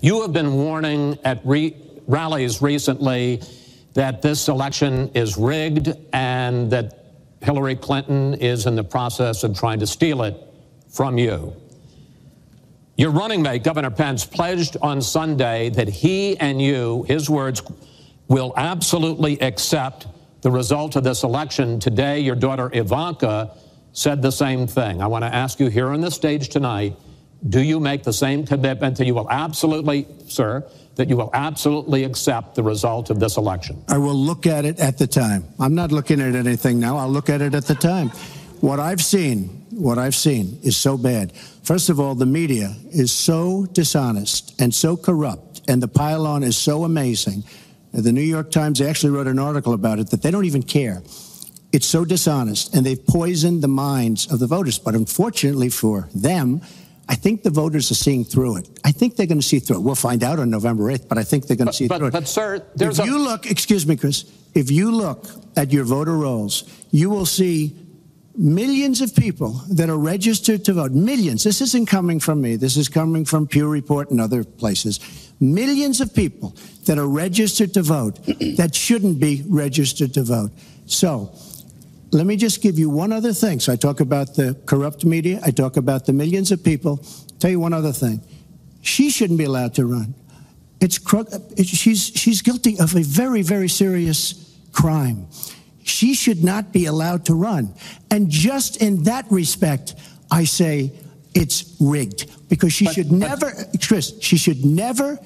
You have been warning at rallies recently that this election is rigged and that Hillary Clinton is in the process of trying to steal it from you. Your running mate, Governor Pence, pledged on Sunday that he and you, his words, will absolutely accept the result of this election. Today, your daughter Ivanka said the same thing. I want to ask you here on the stage tonight, do you make the same commitment that you will absolutely, sir, that you will absolutely accept the result of this election? I will look at it at the time. I'm not looking at anything now. I'll look at it at the time. What I've seen is so bad. First of all, the media is so dishonest and so corrupt, and the pile-on is so amazing. The New York Times actually wrote an article about it that they don't even care. It's so dishonest, and they've poisoned the minds of the voters. But unfortunately for them, I think the voters are seeing through it. I think they're going to see through it. We'll find out on November 8th, but I think they're going to see through it. But, sir, if you look, excuse me, Chris, if you look at your voter rolls, you will see millions of people that are registered to vote. Millions. This isn't coming from me. This is coming from Pew Report and other places. Millions of people that are registered to vote that shouldn't be registered to vote. So let me just give you one other thing. So I talk about the corrupt media. I talk about the millions of people. Tell you one other thing. She shouldn't be allowed to run. She's guilty of a very, very serious crime. She should not be allowed to run. And just in that respect, I say it's rigged, because she should never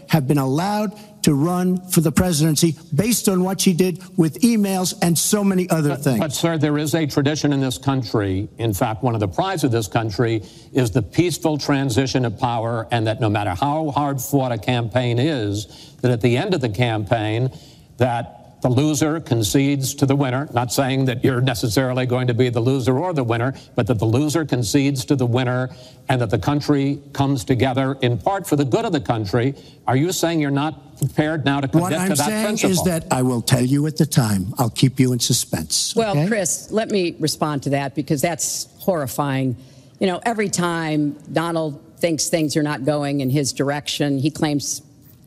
have been allowed to run for the presidency based on what she did with emails and so many other things. But, sir, there is a tradition in this country. In fact, one of the prides of this country is the peaceful transition of power, and that no matter how hard fought a campaign is, that at the end of the campaign, that the loser concedes to the winner. Not saying that you're necessarily going to be the loser or the winner, but that the loser concedes to the winner and that the country comes together in part for the good of the country. Are you saying you're not prepared now to commit to that principle? What I'm saying is that I will tell you at the time. I'll keep you in suspense. Well, okay? Chris, let me respond to that, because that's horrifying. You know, every time Donald thinks things are not going in his direction, he claims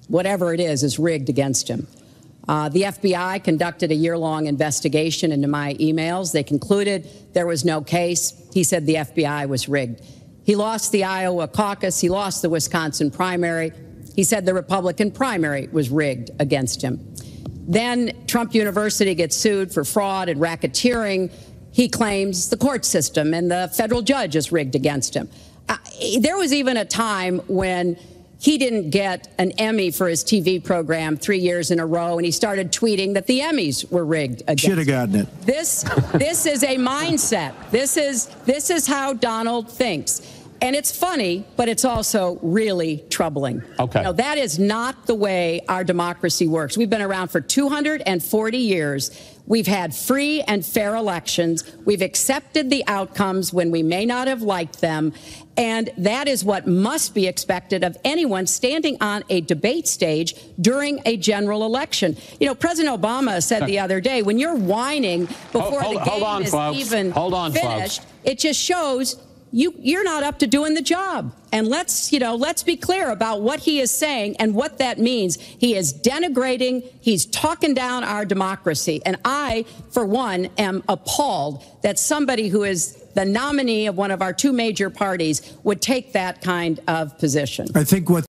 whatever it is rigged against him. The FBI conducted a year-long investigation into my emails. They concluded there was no case. He said the FBI was rigged. He lost the Iowa caucus. He lost the Wisconsin primary. He said the Republican primary was rigged against him. Then Trump University gets sued for fraud and racketeering. He claims the court system and the federal judge is rigged against him. There was even a time when he didn't get an Emmy for his TV program 3 years in a row, and he started tweeting that the Emmys were rigged against him. Should have gotten it. This is a mindset. This is how Donald thinks. And it's funny, but it's also really troubling. Okay. You know, that is not the way our democracy works. We've been around for 240 years. We've had free and fair elections. We've accepted the outcomes when we may not have liked them. And that is what must be expected of anyone standing on a debate stage during a general election. You know, President Obama said the other day, when you're whining before the game is even finished, it just shows you're not up to doing the job. And let's be clear about what he is saying and what that means. He is denigrating, he's talking down our democracy. And I, for one, am appalled that somebody who is the nominee of one of our two major parties would take that kind of position. I think what